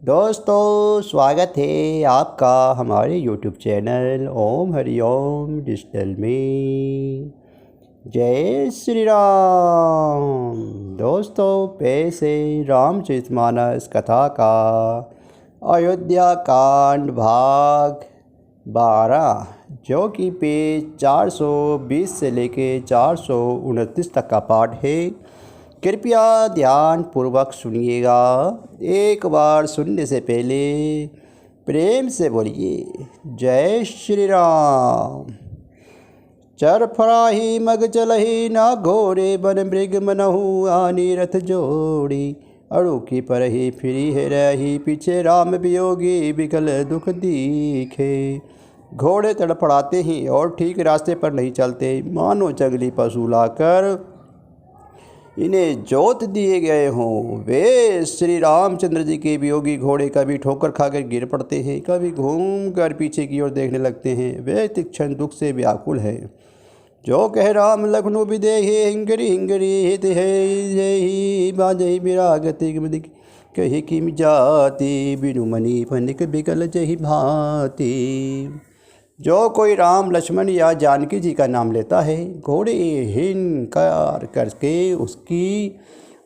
दोस्तों स्वागत है आपका हमारे YouTube चैनल ओम हरि ओम डिजिटल में। जय श्री राम। दोस्तों पैसे रामचरितमानस कथा का अयोध्या कांड भाग 12 जो कि पेज 420 से लेके 429 तक का पाठ है। कृपया ध्यान पूर्वक सुनिएगा। एक बार सुनने से पहले प्रेम से बोलिए जय श्री राम। चर फराही मग चलही ना घोरे बन मृग मनहु आनी रथ जोड़ी अड़ू की परही फिरी है रही पीछे राम वियोगी विकल दुख दीखे। घोड़े तड़फड़ाते ही और ठीक रास्ते पर नहीं चलते, मानो जंगली पशु लाकर इन्हें जोत दिए गए हों। वे श्री रामचंद्र जी के वियोगी घोड़े कभी ठोकर खाकर गिर पड़ते हैं, कभी घूम कर पीछे की ओर देखने लगते हैं। वे तीक्ष्ण दुख से व्याकुल है। जो कह राम लखनऊ विदेहे हिंगरी हिंगरी हित है बाजही विरागति कही किम जाति बिनु मणि फनिक बिकल जही भांति। जो कोई राम लक्ष्मण या जानकी जी का नाम लेता है, घोड़े हिंकार करके उसकी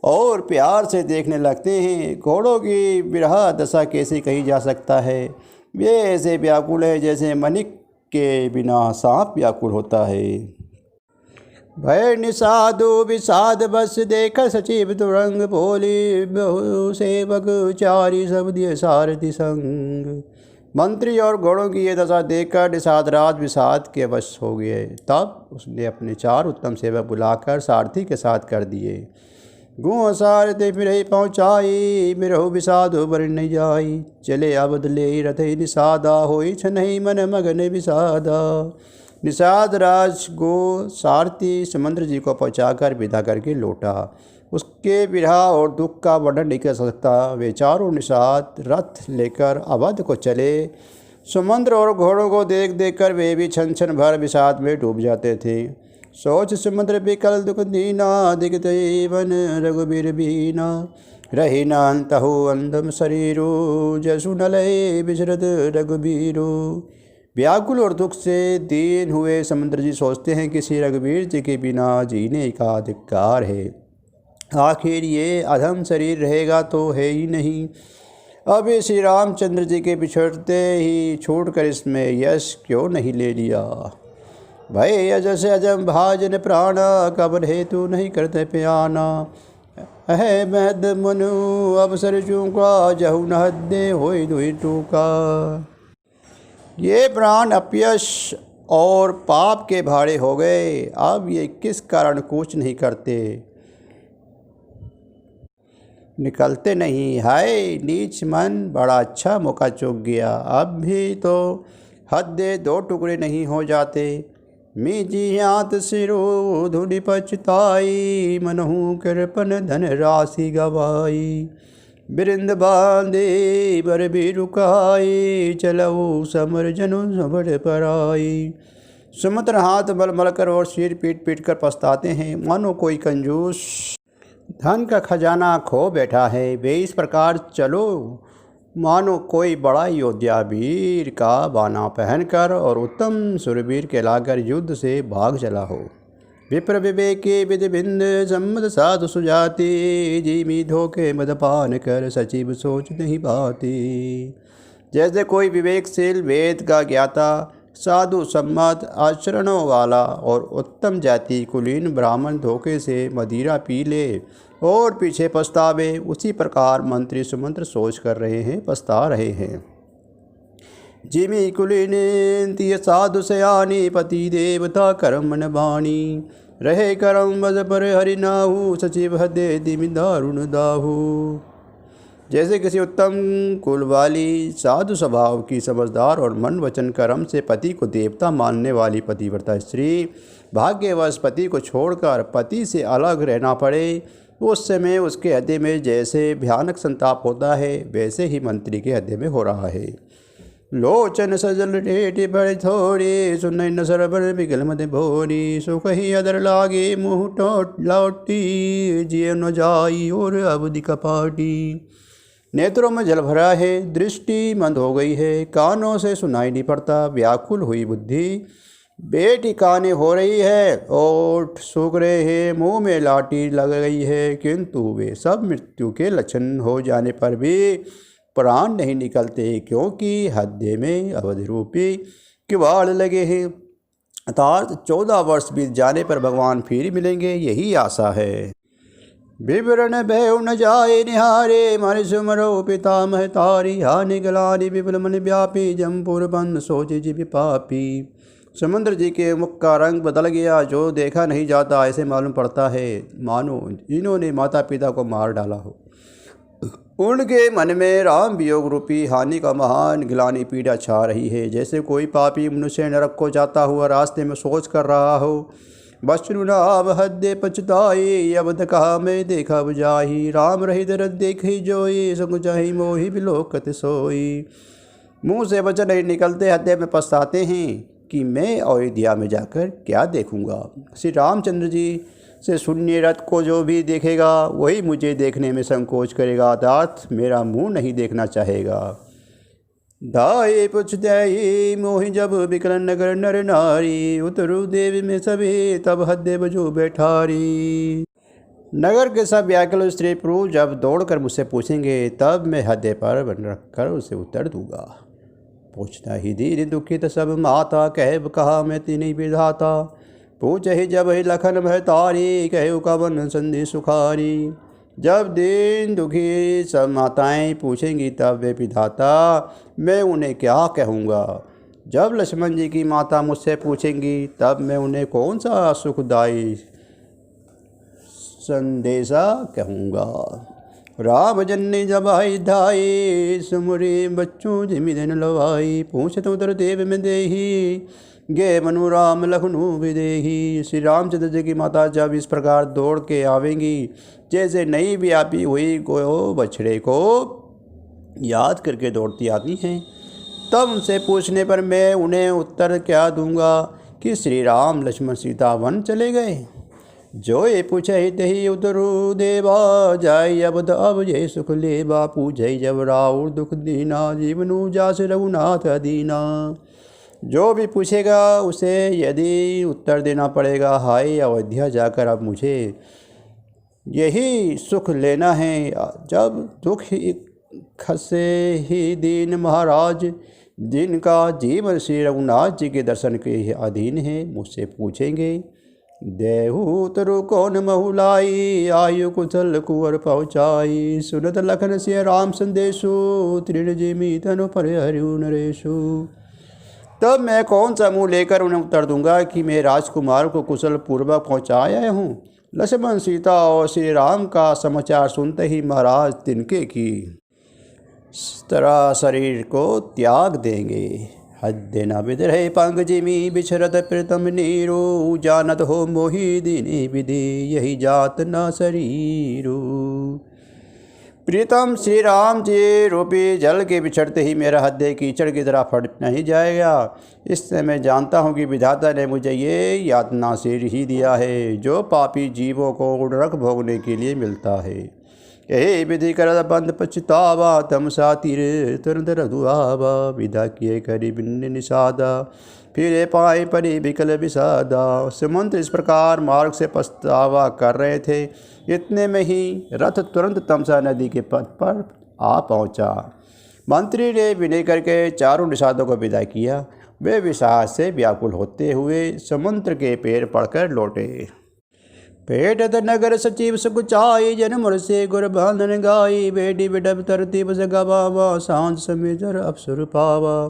और प्यार से देखने लगते हैं। घोड़ों की विरह दशा कैसे कही जा सकता है। वे ऐसे व्याकुल है जैसे मणिक के बिना सांप व्याकुल होता है। भय निषादु विषाद बस देख सचिव तुरंग बोली बहु सेवक चारी सब दिए सारथी संग। मंत्री और घोड़ों की ये दशा देखकर निषादराज विषाद के वश हो गए। तब उसने अपने 4 उत्तम सेवक बुलाकर सारथी के साथ कर दिए। गुँ सारथी फिर पहुँचाई बिरहु विषाद बर नहीं जाई। चले अब बदले रथ निषादा होई छनहि मन मगन विषादा। निषाद राज गो सारथी सुमंत्र जी को पहुँचाकर विदा करके लौटा। उसके विरह और दुख का वर्णन नहीं कर सकता। वे चारों निषाद रथ लेकर अवध को चले। सुमंत्र और घोड़ों को देख देख कर वे भी छन छन भर विषाद में डूब जाते थे। सोच सुमंत्र विकल दुख दीना दिखते वन रघुबीर बीना रही नान्तहु अंधम शरीरो जसु नलय विशरद रघुबीरो। व्याकुल और दुख से दीन हुए समुद्र जी सोचते हैं कि श्री रघुवीर जी के बिना जीने का अधिकार है। आखिर ये अधम शरीर रहेगा तो है ही नहीं। अब श्री रामचंद्र जी के बिछड़ते ही छोड़कर इसमें यश क्यों नहीं ले लिया। भय अजस अजम भाजन प्राणा कबर हेतु नहीं करते प्याना। है महद मनु अवसर चूका जहु नहदे होई दुई टूका। ये प्राण अपयश और पाप के भाड़े हो गए। अब ये किस कारण कूच नहीं करते, निकलते नहीं। हाय नीच मन, बड़ा अच्छा मौका चूक गया। अब भी तो हद्दे 2 टुकड़े नहीं हो जाते। मीजी हाथ सिरो धुनि पछताई मनहु कृपन धन राशि गवाई। बिरिंद बांधे बर भी रुकाई चलो समर जनु समर पराई। सुमंत्र हाथ मल मल कर और सिर पीट पीट कर पछताते हैं, मानो कोई कंजूस धन का खजाना खो बैठा है। वे इस प्रकार चलो मानो कोई बड़ा योद्धा वीर का बाना पहनकर और उत्तम सुरवीर कहलाकर युद्ध से भाग चला हो। विप्र विवेके विधि बिंद सम्मत साधु सुजाति जीमी धोखे मदपान कर सचिव सोच नहीं पाती। जैसे कोई विवेकशील वेद का ज्ञाता साधु सम्मत आचरणों वाला और उत्तम जाति कुलीन ब्राह्मण धोखे से मदिरा पी ले और पीछे पछतावे, उसी प्रकार मंत्री सुमंत्र सोच कर रहे हैं, पछता रहे हैं। जिमी कुलीन तिय साधु सयानी पति देवता कर्म न बाणी रहे करम बज पर हरिनाहु सचिव हदे दिमि दारुण दाहु। जैसे किसी उत्तम कुल वाली साधु स्वभाव की समझदार और मन वचन कर्म से पति को देवता मानने वाली पतिव्रता स्त्री भाग्यवश पति को छोड़कर पति से अलग रहना पड़े, उस समय उसके हृदय में जैसे भयानक संताप होता है वैसे ही मंत्री के हृदय में हो रहा है। लोचन सजल टेटी बड़े थोड़ी सुनई न सरबर बिगल मद भोरी सुख ही अदर लागे मुँह टोट लौटी जिय न जाई और अवधि कपाटी। नेत्रों में जल भरा है, दृष्टि मंद हो गई है, कानों से सुनाई नहीं पड़ता, व्याकुल हुई बुद्धि बेठिकाने हो रही है, ओठ सूख रहे हैं, मुंह में लाठी लग गई है, किंतु वे सब मृत्यु के लक्षण हो जाने पर भी प्राण नहीं निकलते, क्योंकि हृदय में अवधि रूपी किवाड़ लगे हैं। अर्थात 14 वर्ष बीत जाने पर भगवान फिर मिलेंगे, यही आशा है। विवरण भय न जाए निहारे, मन सुमरो पिता महतारी, हानि गलानी विपुल मन व्यापी, जमपुर बंद सोचे जीव पापी। समुद्र जी के मुख का रंग बदल गया, जो देखा नहीं जाता ऐसे मालूम पड़ता है, मानो जिन्होंने माता पिता को मार डाला हो। उनके मन में राम वियोग रूपी हानि का महान गिलानी पीड़ा छा रही है, जैसे कोई पापी मनुष्य नरक को जाता हुआ रास्ते में सोच कर रहा हो। बसुनाभ हद्दे पछताई, अबद कहा मैं देखा बुझाही, राम रही दरद देखी जोई, संग चाही मोही बिलोकत सोई। मुँह से वचन नहीं निकलते, हृदय में पछताते हैं कि मैं अयोध्या में जाकर क्या देखूंगा। श्री रामचंद्र जी से शून्य रथ को जो भी देखेगा वही मुझे देखने में संकोच करेगा, अर्थात मेरा मुंह नहीं देखना चाहेगा। दाए पुछदाई मोहि जब विकलन नगर नर नारी, उतरु देव में सभी तब हृदय बजो बैठारी। नगर के सब व्याकुल स्त्री पुरुष जब दौड़कर मुझसे पूछेंगे, तब मैं हृदय पर बन रख कर उसे उत्तर दूंगा। पूछना ही दीन दुखित सब माता, कह कहा मैं तिन्ही विधाता। पूछ ही जब ही लखन महतारी, कहु कवन संधि सुखारी। जब दीन दुखी सब माताएं पूछेंगी तब वे विधाता, मैं उन्हें क्या कहूँगा। जब लक्ष्मण जी की माता मुझसे पूछेंगी तब मैं उन्हें कौन सा सुखदायी संदेशा कहूँगा। राम जन्ने जब आई धाई, सुमरे बच्चों जिमिदन लवाई। पूछ तो उधर देव में देही, गे मनु राम लखनऊ विदेही। श्री रामचंद्र जी की माता जब इस प्रकार दौड़ के आवेंगी, जैसे नई व्यापी हुई गो बछड़े को याद करके दौड़ती आती हैं, तब उनसे पूछने पर मैं उन्हें उत्तर क्या दूंगा कि श्री राम लक्ष्मण सीता वन चले गए। जो ये पूछे तही उतरु देवा, जाय अब ये सुख लेवा। पूछे जब राउर दुख दीना, जीवनु जास रघुनाथ दीना। जो भी पूछेगा उसे यदि उत्तर देना पड़ेगा, हाय अयोध्या जाकर अब मुझे यही सुख लेना है। जब दुख खसे ही दीन महाराज, जिनका जीवन श्री रघुनाथ जी के दर्शन के अधीन है, मुझसे पूछेंगे, देहु तरु कौन महुलाई, आयु कुशल कुंवर पहुँचाई। सुनत लखन सिय राम संदेशु, तृण जिमी तनु पर हरिउ नरेशु। तब मैं कौन सा मुँह लेकर उन्हें उत्तर दूंगा कि मैं राजकुमार को कुशल पूर्वक पहुँचाया हूँ। लक्ष्मण सीता और श्री राम का समाचार सुनते ही महाराज तिनके की तरह शरीर को त्याग देंगे। हद्दे न विद्रहे पंग जिमी, बिछरत प्रीतम नीरू। जानत हो मोहि दीनी विधि, यही जात न शरीरू। प्रीतम श्री राम जी रूपी जल के बिछड़ते ही मेरा हृदय कीचड़ की तरह फट नहीं जाएगा। इससे मैं जानता हूँ कि विधाता ने मुझे ये यातना सिर ही दिया है, जो पापी जीवों को नरक भोगने के लिए मिलता है। यही विधि कर बंद पछतावा, तम सातिर तुरंत रघुआवा। विधा किए करी बिन्न निषादा, फिर पाए परी विकल विषादा। सुमंत्र इस प्रकार मार्ग से पछतावा कर रहे थे, इतने में ही रथ तुरंत तमसा नदी के पथ पर आ पहुंचा। मंत्री ने विनय करके चारों निषादों को विदा किया। वे विषाद से व्याकुल होते हुए समुद्र के पैर पड़कर लौटे। पेटत नगर सचिव सुकुचाई, जन्म से गुर बांधन गाई। बेटी बिडब तरतीब से गवावा, सांझ समय जर अवसर पावा।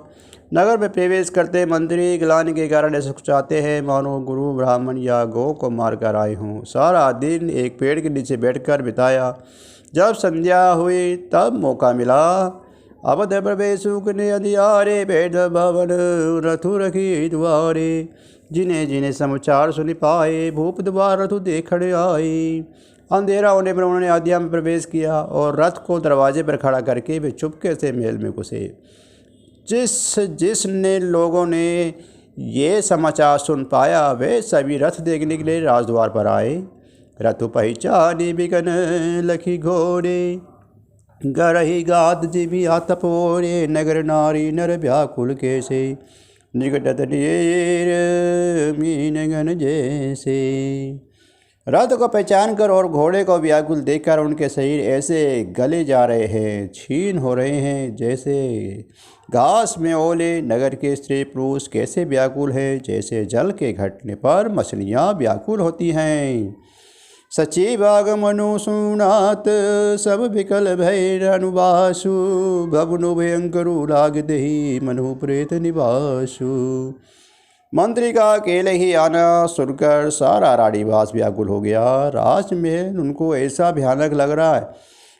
नगर में प्रवेश करते मंत्री गिलानी के कारण ऐसे सुकुचाते हैं, मानो गुरु ब्राह्मण या गौ को मार कर आए हों। सारा दिन एक पेड़ के नीचे बैठकर बिताया। जब संध्या हुई तब मौका मिला, अवध प्रवेशु ने अधियारे। भेद भवन रथु रखी द्वारे, जिन्हें जिन्हें समाचार सुन पाए। भूप द्वार रथु देखने आए। अंधेरा होने पर उन्होंने अयोध्या में प्रवेश किया और रथ को दरवाजे पर खड़ा करके वे चुपके से महल में घुसे। जिसने लोगों ने ये समाचार सुन पाया, वे सभी रथ देखने के लिए राजद्वार पर आए। रथु पहचाने बिकन लखी घोड़े, गरही गाद जिभिया तपोरे नगर नारी नर व्याकुल कैसे निकटत ढेर मीन गन जैसे। रथ को पहचान कर और घोड़े को व्याकुल देखकर उनके शरीर ऐसे गले जा रहे हैं, छीन हो रहे हैं जैसे घास में ओले। नगर के स्त्री पुरुष कैसे व्याकुल है, जैसे जल के घटने पर मछलियाँ व्याकुल होती हैं। सचिव आगमनु सुनात सब विकल भय अनुवासु भवनु भयंकरु लाग दही मनु प्रेत निवासु। मंत्री का अकेले ही आना सुनकर सारा रानीवास व्याकुल हो गया। राजमहल उनको ऐसा भयानक लग रहा है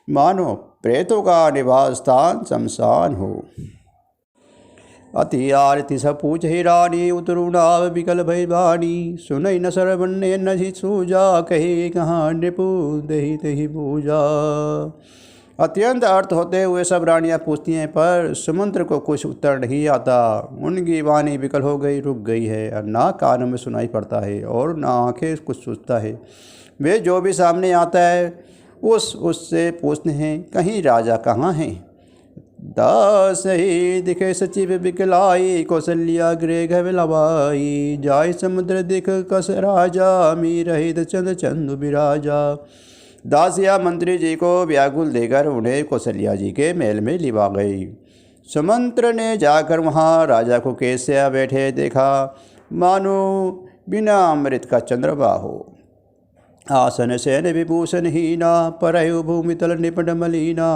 मानो प्रेतों का निवास स्थान शमशान हो। अति आरती सब पूछ ही रानी उतरु नाव विकल भय बानी सुनई न सरवन्य न सूजा कही कहाँ नृपु दही तही पूजा। अत्यंत अर्थ होते हुए सब रानियाँ पूछती हैं पर सुमंत्र को कुछ उत्तर नहीं आता। उनकी वाणी विकल हो गई, रुक गई है, और ना कानों में सुनाई पड़ता है और ना आंखें कुछ सोचता है। वे जो भी सामने आता है उससे पूछते हैं कहीं राजा कहाँ हैं। दास ही दिखे सचिव बिकलाई कौशल्या गृह घबलवाई जाय समुद्र दिख कस राजा मी रहित चंद चंदु विराजा। दासिया मंत्री जी को व्याकुल देकर उन्हें कौशल्या जी के महल में लिवा गई। सुमंत्र ने जाकर वहाँ राजा को कैसे बैठे देखा मानो बिना अमृत का चंद्रमा हो। आसन सैन विभूषण हीना परयु भूमि तल निपट मलीना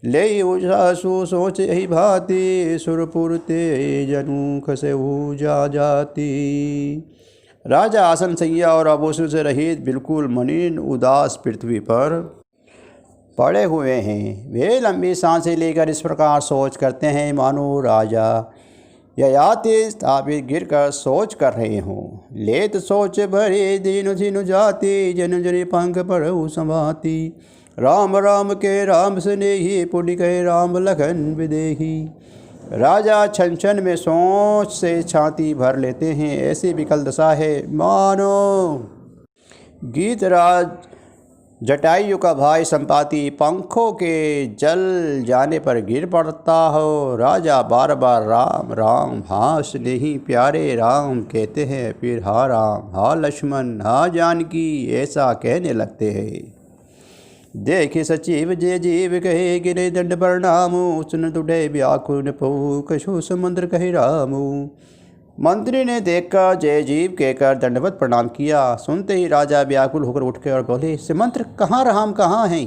ले उषासु सोच यही भांति सुरपुर ते जनु खसेहु जा जाती। राजा आसन सैया और आभूषण से रहित बिल्कुल मलिन उदास पृथ्वी पर पड़े हुए हैं। वे लंबी सांसें लेकर इस प्रकार सोच करते हैं मानो राजा ययाति स्थापित गिर कर सोच कर रहे हों। लेत सोच भरे दीनु झिनु जाति जनु जनि पंख पर संभाति राम राम के राम स्नेही पुण्य कहे राम लखन विदेही। राजा छन छन में सोच से छाती भर लेते हैं, ऐसी विकल दशा है मानो गीतराज जटायु का भाई संपाति पंखों के जल जाने पर गिर पड़ता हो। राजा बार बार राम राम हाँ स्नेही प्यारे राम कहते हैं, फिर हाँ राम हाँ लक्ष्मण हाँ जानकी ऐसा कहने लगते हैं। देखे सचिव जय जीव कहे गिरे दंड प्रणामु सुन तुडे व्याकुल पहु कशु समुद्र कहे रामु। मंत्री ने देखकर जय जीव कहकर दंडवत प्रणाम किया। सुनते ही राजा व्याकुल होकर उठ के और बोले सुमंत्र कहाँ राम कहाँ हैं।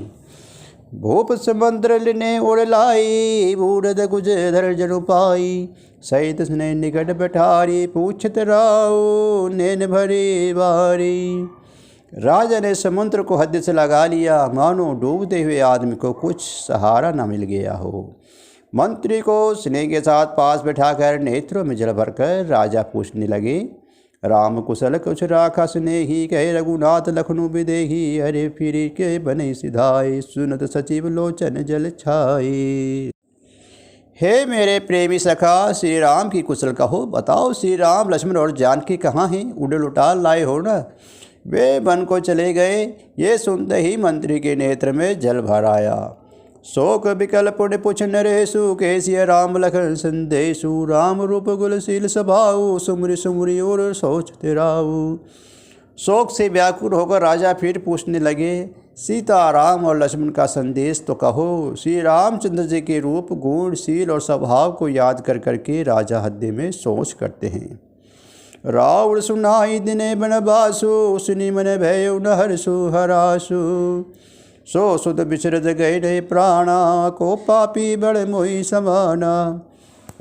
भूप समुद्र ने उड़ लाई बूढ़ गुजर जनु पाई सहित स्नेह निकट बैठारी पूछत राओ नैन भरी बारी। राजा ने समुद्र को हद से लगा लिया मानो डूबते हुए आदमी को कुछ सहारा न मिल गया हो। मंत्री को स्नेह के साथ पास बैठाकर नेत्रों में जल भरकर राजा पूछने लगे राम कुशल कुछ राखा स्नेही कहे रघुनाथ लखनऊ विदेही अरे फिर के बने सिधाई सुनत सचिव लोचन जल छाई। हे मेरे प्रेमी सखा श्री राम की कुशल कहो, बताओ श्री राम लक्ष्मण और जानकी कहाँ हैं, उड़ल उटाल लाए हो न। वे वन को चले गए। ये सुनते ही मंत्री के नेत्र में जल भर आया। शोक विकल पुण्य पुछ नरेशु कैसिय राम लखन संदेशु राम रूप गुलशील स्वभाव सुमरि सुमरि और सोच तेराऊ। शोक से व्याकुल होकर राजा फिर पूछने लगे सीता राम और लक्ष्मण का संदेश तो कहो। श्री रामचंद्र जी के रूप गुण शील और स्वभाव को याद कर करके राजा हृदय में सोच करते हैं। रावण सुनाई दिने बनवासु सुनि मन भय न हर्षु हरासु सो सुध विचरत गए रे प्राणा को पापी बड़े मोहि समाना।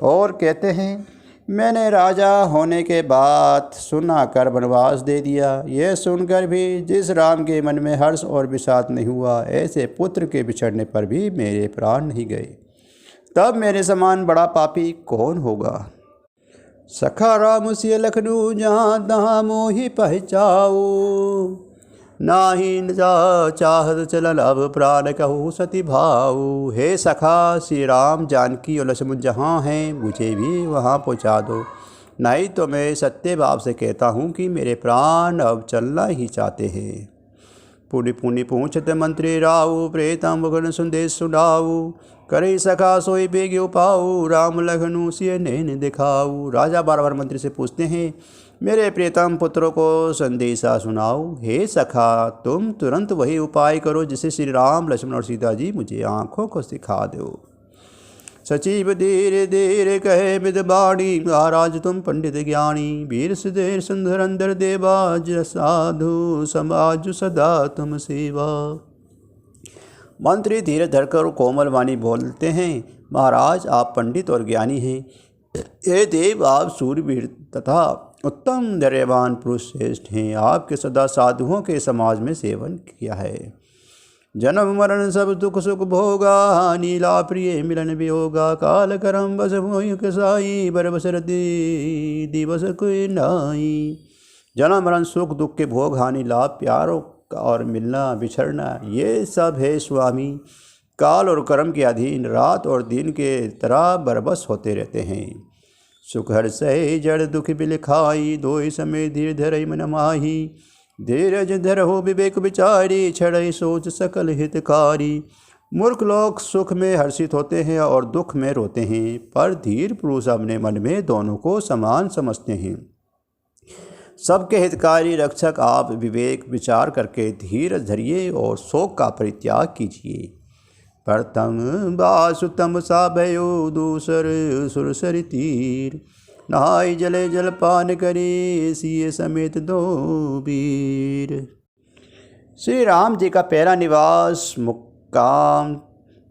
और कहते हैं मैंने राजा होने के बाद सुना कर वनवास दे दिया। यह सुनकर भी जिस राम के मन में हर्ष और विषाद नहीं हुआ, ऐसे पुत्र के बिछड़ने पर भी मेरे प्राण नहीं गए। तब मेरे समान बड़ा पापी कौन होगा। सखा राम सिय लखनऊ जहाँ तहाँ मोहि पहचाओ नाही चाहत चलन अब प्राण कहूँ सती भाऊ। हे सखा श्री राम जानकी और लक्ष्मण जहाँ हैं मुझे भी वहाँ पहुँचा दो, नहीं तो मैं सत्य भाव से कहता हूँ कि मेरे प्राण अब चलना ही चाहते हैं। पुनि पुनि पूछत मंत्री राऊ, प्रेतम वगन संदेश सुनाऊ। करे सखा सोई बेग्यो पाऊ, राम लखनऊ सिय नैन दिखाऊ। राजा बार बार मंत्री से पूछते हैं, मेरे प्रियतम पुत्रों को संदेशा सुनाओ। हे सखा, तुम तुरंत वही उपाय करो जिसे श्री राम लक्ष्मण और सीता जी मुझे आँखों को सिखा दो। सचिव धीरे धीरे कहे विदबाणी, महाराज तुम पंडित ज्ञानी। वीर सुधीर सुंदर अंदर देवा, जस साधु समाज सदा तुम सेवा। मंत्री धीरे धरकर कोमल वाणी बोलते हैं, महाराज आप पंडित और ज्ञानी हैं। ये देव आप सूरवीर तथा उत्तम धैर्यवान पुरुष श्रेष्ठ हैं। आपके सदा साधुओं के समाज में सेवन किया है। जन्म मरण सब दुख सुख भोगा, नीला प्रिय मिलन वियोगा। काल करम बस मोहि कसाई, बर बसर दिवस कोई नाई। जन्म मरण सुख दुख के भोग, हानि लाभ, प्यार और मिलना बिछड़ना, ये सब है स्वामी काल और कर्म के अधीन रात और दिन के तरह बरबस होते रहते हैं। सुख हर सहे जड़ दुख बिलखाई, दोई समय धीर धरई मन माही। धीरज धरहु विवेक विचारी, छड़ई सोच सकल हितकारी। मूर्ख लोग सुख में हर्षित होते हैं और दुख में रोते हैं, पर धीर पुरुष अपने मन में दोनों को समान समझते हैं। सबके हितकारी रक्षक आप विवेक विचार करके धीरज धरिए और शोक का परित्याग कीजिए। प्रथम बासुतम सा भयो, दूसर सुरसरि तीर। नहाई जले जलपान करे, सिए समेत दो वीर। श्री राम जी का पहला निवास मुक्काम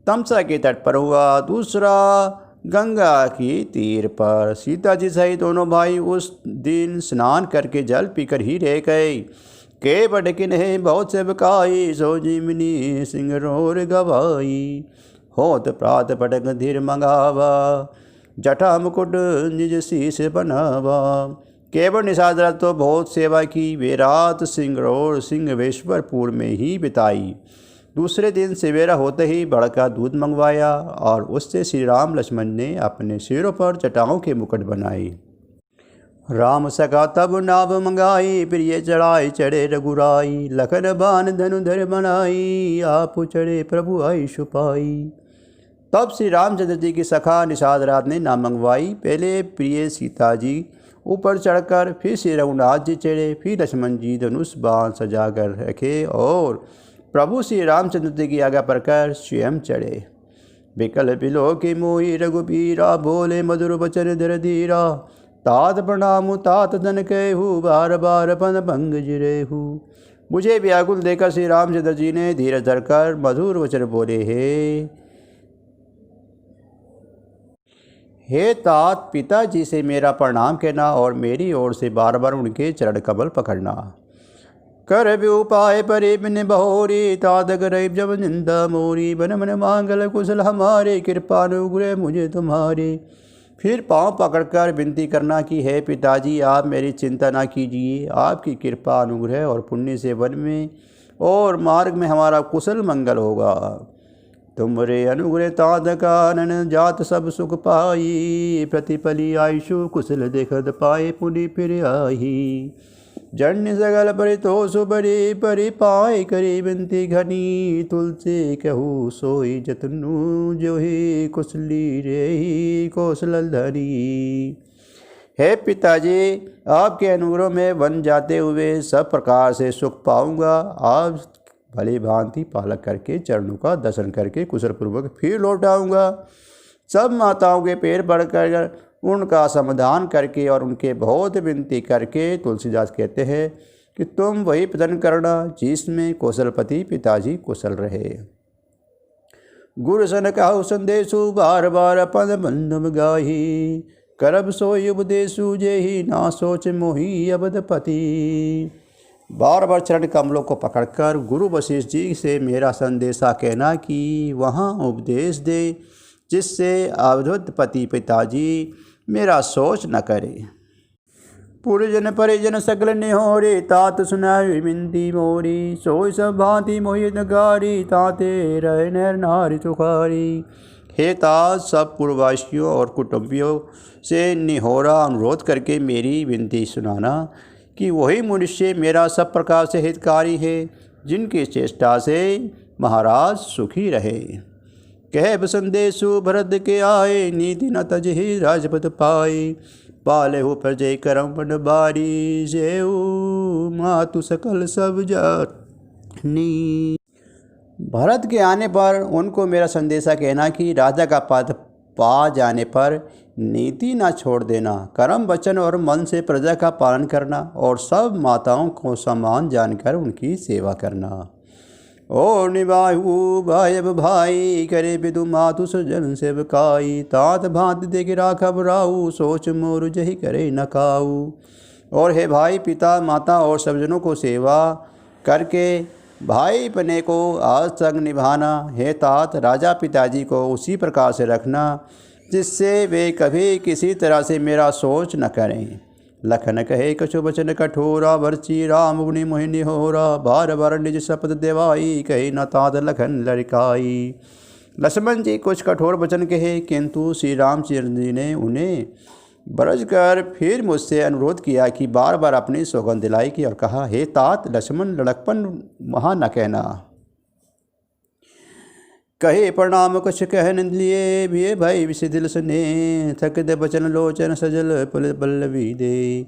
तमसा के तट पर हुआ, दूसरा गंगा की तीर पर। सीता जी सहित दोनों भाई उस दिन स्नान करके जल पीकर ही रह गए। के बड़किन है बहुत से बकाई, सो जिमनी सिंह रोर गवाई। होत प्रात पटक धीर मंगावा, जटा मुकुट निज शीश बनावा। केवल निषाद तो बहुत सेवा की, वे रात सिंगरौर सिंहवेश्वरपुर में ही बिताई। दूसरे दिन सवेरा होते ही बड़का दूध मंगवाया और उससे श्री राम लक्ष्मण ने अपने सिरों पर जटाओं के मुकुट बनाए। राम सका तब नाव मंगाई, प्रिय चढ़ाई चढ़े रघुराई। लखन बान धनुधर बनाई, आप चढ़े प्रभु आई छुपाई। तब श्री रामचंद्र जी की सखा निषाद रात ने नाव मंगवाई। पहले प्रिय सीता जी ऊपर चढ़कर, फिर श्री रघुनाथ जी चढ़े, फिर लक्ष्मण जी धनुष बाण सजा कर रखे और प्रभु श्री रामचंद्र जी की आज्ञा पर कर स्वयं चढ़े। विकल बिलो के मोहि रघुबीरा, बोले मधुर वचन धर धीरा। तात प्रणाम तात धन कहू, बार बार पन भंग जिरेहू। मुझे व्याकुल देकर श्री रामचंद्र जी ने धीरज धरकर मधुर वचन बोले, हे तात, पिताजी से मेरा प्रणाम कहना और मेरी ओर से बार बार उनके चरण कमल पकड़ना। कर भी उपाय परे बिन बहोरी, तात गरीब जब निंदा मोरी। बन मन मांगल कुशल हमारे, कृपा अनुग्रह मुझे तुम्हारे। फिर पांव पकड़कर विनती करना कि हे पिताजी, आप मेरी चिंता ना कीजिए। आपकी कृपा अनुग्रह और पुण्य से वन में और मार्ग में हमारा कुशल मंगल होगा। तुमरे अनुग्रह तात कानन, जात सब सुख पाई। प्रतिपली आयुषु कुशल देखत पाए, पुनि फिर आई। जन्य सगल परितोष बड़े परि पाए, करे विनती घनी। तुलसी कहू सोई जतनु, जो ही कुशली रे कौशल धनी। हे पिताजी, आपके अनुग्रह में वन जाते हुए सब प्रकार से सुख पाऊंगा। आप भली भांति पालक करके चरणों का दर्शन करके कुशलपूर्वक फिर लौट आऊँगा। सब माताओं के पैर पड़कर उनका समाधान करके और उनके बहुत विनती करके तुलसीदास कहते हैं कि तुम वही प्रदान करना जिसमें कौशलपति पिताजी कुशल रहे। गुरु सन कहु संदेशु, बार बार पद बंधम गाही। करब सोई उपदेशु, जेहि ना सोच मोहि अबधपति। बार बार चरण कमलों को पकड़कर गुरु वशिष्ठ जी से मेरा संदेशा कहना कि वहाँ उपदेश दे, जिससे अवधूतपति पिताजी मेरा सोच न करे। पुरजन परिजन सकल निहोरे, तात सुनाई विनती मोरी। सोई सब भांति मोहित गारी, ताते रहे नर नारी सुखारी। हे तात, सब पूर्ववासियों और कुटुंबियों से निहोरा अनुरोध करके मेरी विनती सुनाना कि वही मनुष्य मेरा सब प्रकार से हितकारी है। जिनकी चेष्टा से महाराज सुखी रहे। कह संदेशु भरत के आए, नीति न तजहि राजपद पाए। पाले हो प्रजय करम बन बारी, जेऊ मातु सकल सब जानी। भरत के आने पर उनको मेरा संदेशा कहना कि राजा का पद पा जाने पर नीति ना छोड़ देना, कर्म वचन और मन से प्रजा का पालन करना और सब माताओं को समान जानकर उनकी सेवा करना। और निभाऊ भाई भाई, करे विदु मातु सजन सेवकाई। तात भांत देख राखब राऊ, सोच मोर जही करे न काऊ। और हे भाई, पिता माता और सज्जनों को सेवा करके भाई पने को आज तक निभाना। हे तात, राजा पिताजी को उसी प्रकार से रखना जिससे वे कभी किसी तरह से मेरा सोच न करें। लखन कहे कछु वचन कठोरा, वर्ची राम गुनि मोहिनी होरा। बार बार निज शपथ देवाई, कही न तात लखन लड़काई। लक्ष्मण जी कुछ कठोर वचन कहे, किंतु श्री रामचंद्र जी ने उन्हें बरज कर फिर मुझसे अनुरोध किया कि बार बार अपनी सौगंध दिलाई की और कहा, हे तात, लक्ष्मण लड़कपन वहाँ न कहना। कहे प्रणाम कुछ कहन लिए, भी भाई विषय दिल सने। थक दे बचन लोचन सजल पुल बल्लवी दे।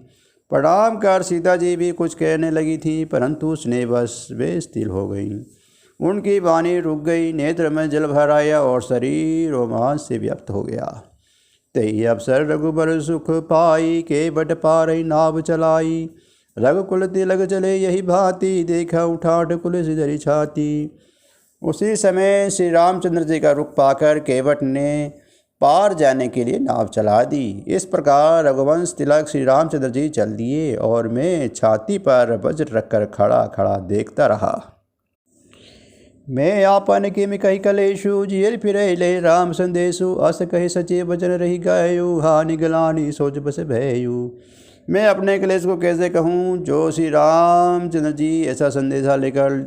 प्रणाम कर सीता जी भी कुछ कहने लगी थी, परंतु स्नेहवश वे स्थिर हो गई। उनकी वाणी रुक गई, नेत्र में जल भर आया और शरीर रोमांच से व्याप्त हो गया। तही अवसर रघुबर सुख पाई, के बट पारई नाव चलाई। रघुकुल तिलक चले यही भांति, देखा उठाट कुल सिधरी छाती। उसी समय श्री रामचंद्र जी का रुख पाकर केवट ने पार जाने के लिए नाव चला दी। इस प्रकार रघुवंश तिलक श्री रामचंद्र जी चल दिए और मैं छाती पर वज्र रखकर खड़ा खड़ा देखता रहा। मैं आपन किम कही कलेशु, जियर फिरे ले राम संदेशु। अस कही सचे वचन रही गायु, हानि गलानी सोच बस भयु। मैं अपने कलेश को कैसे कहूँ, जो श्री रामचंद्र जी ऐसा संदेशा लेकर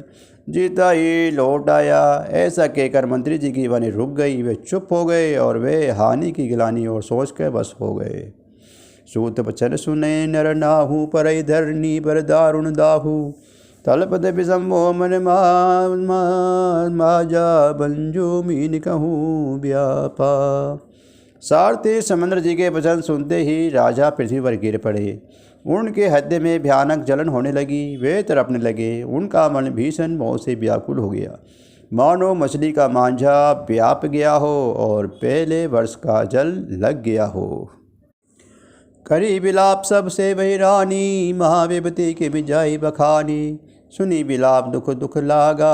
जीता ही लौट आया। ऐसा कहकर मंत्री जी की वाणी रुक गई। वे चुप हो गए और वे हानि की गिलानी और सोच कर बस हो गए। सूत वचन सुने नर नाहू, परई धरनी पर दारुण दाहू। तलपद विषमो मन माजा, बंजो मीन कहूँ व्यापा। सारथी समुद्र जी के वचन सुनते ही राजा पृथ्वी पर गिर पड़े। उनके हृदय में भयानक जलन होने लगी। वे तड़पने लगे। उनका मन भीषण मोह से व्याकुल हो गया, मानो मछली का मांझा व्याप गया हो और पहले वर्ष का जल लग गया हो। करी विलाप सबसे वही रानी, महाविपति के मिजाई बखानी। सुनी विलाप दुख दुख लागा,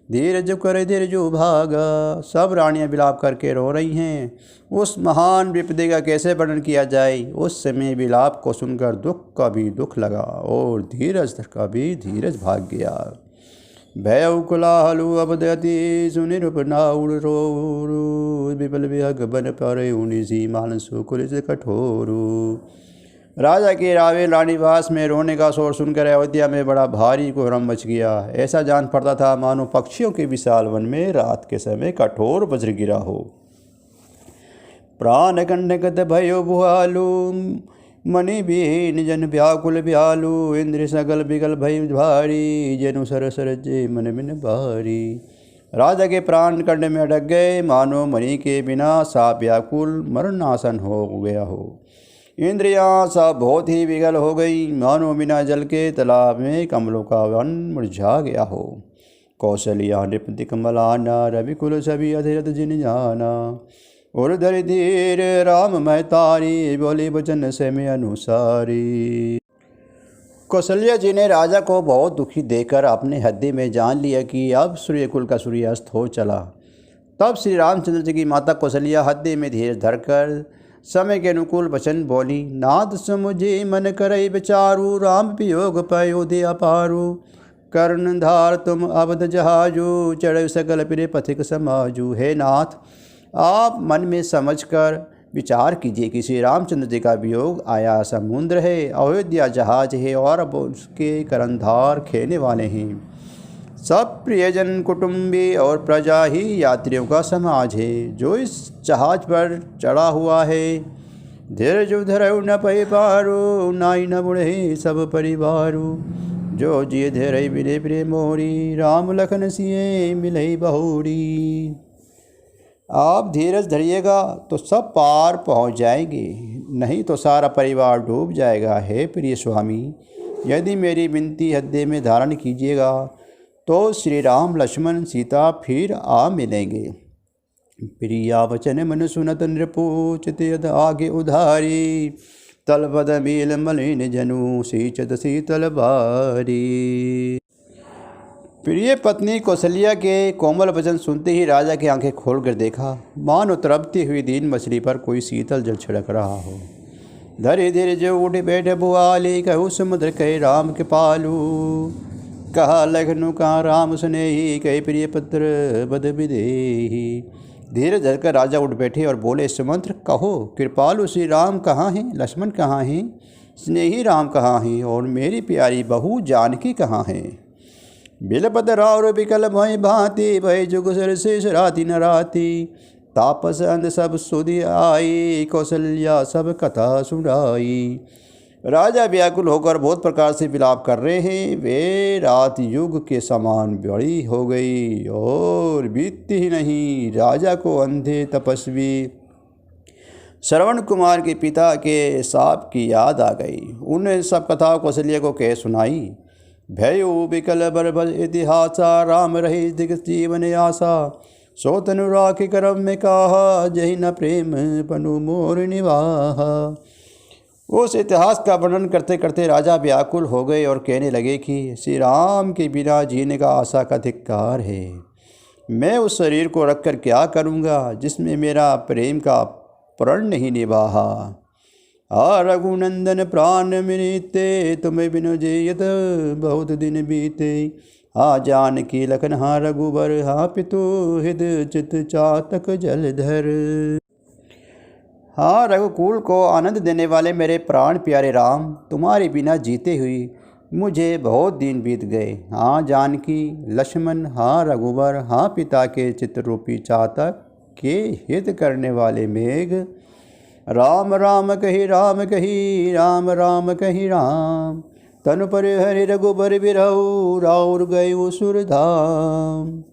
धीरज कर धीरजो भागा। सब रानियां विलाप करके रो रही हैं। उस महान विपत्ति का कैसे वर्णन किया जाए। उस समय विलाप को सुनकर दुख का भी दुख लगा और धीरज का भी धीरज भाग गया। भय कुलाहलु अबदति, सुनि रूप नाउड़ रो। विपल विहग बन पर उनिसी, मानसु कुलिस कठोरू। राजा के रावे रानीवास में रोने का शोर सुनकर अयोध्या में बड़ा भारी कोहराम मच गया। ऐसा जान पड़ता था मानो पक्षियों के विशाल वन में रात के समय कठोर वज्र गिरा हो। प्राण कंडकत भयो भुआलू, मणि विहीन जन व्याकुल व्यालू। इंद्र सगल बिगल भय भारी, जनु सर सरजे मन बिन भारी। राजा के प्राण कंड में अटक गए, मानो मणि के बिना साप व्याकुल मरणासन हो गया हो। इंद्रियां सब बहुत ही विगल हो गई, मानो बिना जल के तालाब में कमलों का वन मुरझा गया हो। कौशल्या नृपति कमलाना, रविकुल सभी अधिरथ जिन जाना। और धरि धीर राम महतारी, बोली वचन से में अनुसारी। कौशल्या जी ने राजा को बहुत दुखी देखकर अपने हृदय में जान लिया कि अब सूर्यकुल का सूर्यास्त हो चला। तब श्री रामचंद्र जी की माता कौशल्या हृदय में धीरज धरकर समय के अनुकूल वचन बोली। नाथ समुझे मन करई विचारू, राम वियोग पयोधि अपारू। कर्णधार तुम अवध जहाजू, चढ़ सकल प्रिय पथिक समाजू। हे नाथ, आप मन में समझकर विचार कीजिए कि श्री रामचंद्र जी का वियोग आया समुद्र है, अयोध्या जहाज है और अब उसके कर्णधार खेने वाले हैं। सब प्रियजन कुटुंबी और प्रजा ही यात्रियों का समाज है जो इस जहाज पर चढ़ा हुआ है। धीरज धरऊ न पै पारू, नाई न बुढ़े सब परिवारू। जो जिय धरई बिरे प्रिय मोरी, राम लखन सिए मिलई बहुरी। आप धीरज धरिएगा तो सब पार पहुंच जाएंगे, नहीं तो सारा परिवार डूब जाएगा। है प्रिय स्वामी, यदि मेरी विनती हृदय में धारण कीजिएगा तो श्री राम लक्ष्मण सीता फिर आ मिलेंगे। प्रिया वचन मन सुनत नृपु, चित यद आगे उधारी, तलपद मील मलिन जनु, सींचत शीतल बारी। प्रिय पत्नी कौशल्या के कोमल वचन सुनते ही राजा की आंखें खोलकर देखा, मानो तड़पती हुई दीन मछली पर कोई शीतल जल छिड़क रहा हो। धीरे धीरे जो उठ बैठे बुआली, कहूँ समुद्र कहे राम के पालू, कहा लखनऊ कहाँ राम स्नेही, कहे प्रिय पुत्र बद विदेही। धीरे धरकर राजा उठ बैठे और बोले, सुमंत्र कहो, कृपालु श्री राम कहाँ हैं, लक्ष्मण कहाँ हैं, स्नेही राम कहाँ हैं, और मेरी प्यारी बहू जानकी कहाँ हैं। बिलपत राव बिकल भय भांति, भय जुग सर शेष राति न राति, तापस अंध सब सुधि आई, कौशल्या सब कथा सुनाई। राजा व्याकुल होकर बहुत प्रकार से विलाप कर रहे हैं। वे रात युग के समान बड़ी हो गई और बीतती ही नहीं। राजा को अंधे तपस्वी श्रवण कुमार के पिता के साप की याद आ गई। उन्हें सब कथा कौशल्या को कह सुनाई। भयउ विकल बरबल इतिहासा, राम रही दिग जीवन आशा, सो तनु राखि करम में कहा, जहि न प्रेम पनु मोर निवाहा। उस इतिहास का वर्णन करते करते राजा व्याकुल हो गए और कहने लगे कि श्री राम के बिना जीने का आशा का धिक्कार है। मैं उस शरीर को रखकर क्या करूँगा जिसमें मेरा प्रेम का प्रण नहीं निभाहा। आ रघुनंदन प्राण मिनीते, तुम्हें बिनु जेयत बहुत दिन बीते। आ जानकी लखन हाँ रघुबर, हाँ पितु हित चित चातक जलधर। हाँ रघुकुल को आनंद देने वाले मेरे प्राण प्यारे राम, तुम्हारे बिना जीते हुए मुझे बहुत दिन बीत गए। हाँ जानकी लक्ष्मण, हाँ रघुबर, हाँ पिता के चित्ररूपी चातक के हित करने वाले मेघ। राम राम कही राम कही, राम राम कही राम, तनु पर हरि रघुबर बिरहु, राउर गए सुरधाम।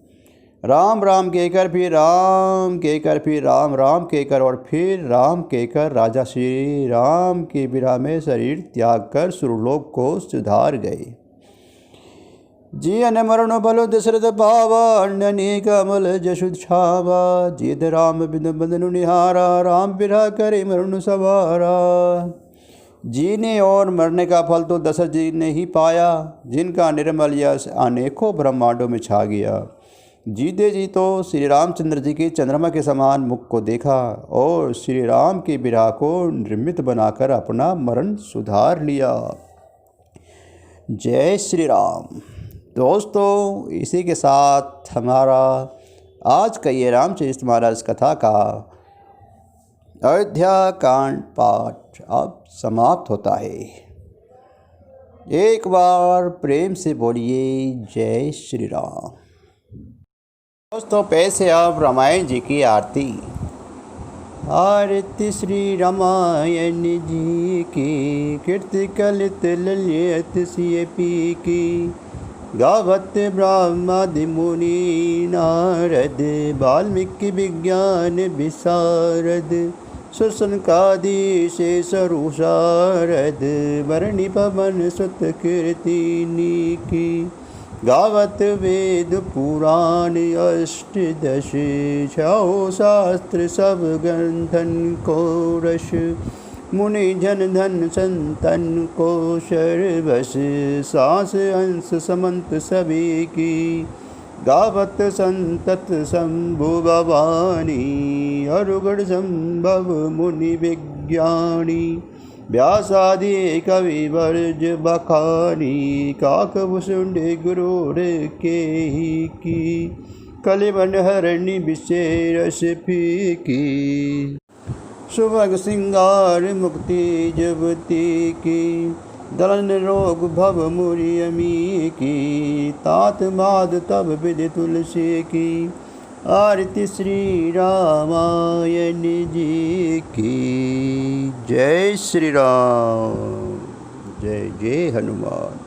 राम राम कहकर फिर राम कहकर फिर राम राम कहकर और फिर राम कहकर राजा श्री राम के बिरह में शरीर त्याग कर सुरलोक को सुधार गए। जियन मरण बल दशरथ पावा, अन्य कमल जशु छावा। जिद राम बिन बंधनु निहारा, राम बिरह करे मरण सवारा। जीने और मरने का फल तो दशरथ जी ने ही पाया, जिनका निर्मल यश अनेकों ब्रह्मांडों में छा गया। जीते जी तो श्री रामचंद्र जी के चंद्रमा के समान मुख को देखा और श्री राम के बिरह को निर्मित बनाकर अपना मरण सुधार लिया। जय श्री राम। दोस्तों, इसी के साथ हमारा आज का ये रामचरितमानस कथा का अयोध्या कांड पाठ अब समाप्त होता है। एक बार प्रेम से बोलिए जय श्री राम। दोस्तों, पैसे अब रामायण जी की आरती। आरती श्री रामायण जी की, कीर्ति कलित ललित सिय पी की। गावत ब्रह्मादि मुनि नारद, वाल्मीकि विज्ञान विशारद। सुसनकादि शेष रुषारद, वर्णि पवन सुत कीर्तिनी की। गावत वेद पुराण अष्टदश, छौ शास्त्र सब ग्रंथन को रस। मुनि जन धन संतन को सर्वस, सांस अंश समंत सभी की। गावत संतत शंभु भवानी, अरुगण संभव मुनि विज्ञानी। व्यासादि कवि वर्ज बखानी, काकभूषुंड गुरुर के ही की। कलिबन हरणी विशेष फीकी, सुभग सिंगार मुक्ति जुबती की। दलन रोग भव मुरि अमी की, तात माद तब विधि तुलसी की। आरती श्री रामायण जी की। जय श्री राम। जय जय हनुमान।